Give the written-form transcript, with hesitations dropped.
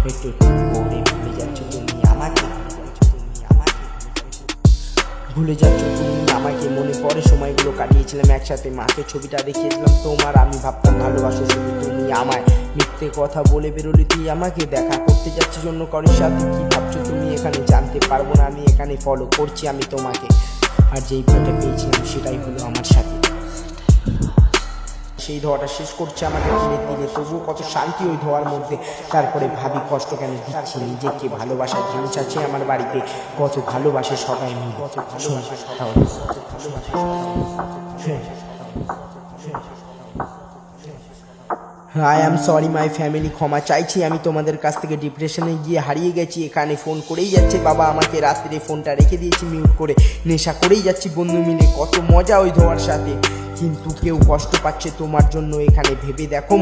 একটু করে ভুলে যাচ্ছ তুমি আমাকে, ভুলে যাচ্ছ তুমি আমাকে। মনে পড়ে সময়গুলো কাটিয়েছিলাম একসাথে, মাকে ছবিটা দেখিয়েছিলাম তোমার, আমি ভাবতাম ভালোবাসো শুধু তুমি আমায়। মিথ্যে কথা বলে বেরোলি তুই আমাকে, দেখা করতে যাচ্ছি জন্য কারোর সাথে। কি ভাবছো তুমি এখানে জানতে পারবো না, আমি এখানে ফলো করছি আমি তোমাকে। আর যেই ভয়টা পেয়েছিলাম সেটাই হলো আমার সাথে। সেই ধোয়াটা শেষ করছে আমাকে দিনের দিনে, তবুও কত শান্তি ওই ধোয়ার মধ্যে। তারপরে ভাবি কষ্ট কেন দিচ্ছি নিজেকে, ভালোবাসার জিনিস আছে আমার বাড়িতে, কত ভালোবাসে সবাই মিলে। I am sorry my family, ক্ষমা চাইছি আমি তোমাদের কাছ থেকে। ডিপ্রেশনে গিয়ে হারিয়ে গেছি, এখানে ফোন করেই যাচ্ছে বাবা আমাকে, রাত্রে ফোনটা রেখে দিয়েছি মিউট করে। নেশা করেই যাচ্ছি বন্ধু মিলে, কত মজা ওই ধোয়ার সাথে। কিন্তু কেউ কষ্ট পাচ্ছে তোমার জন্য এখানে, ভেবে দেখো।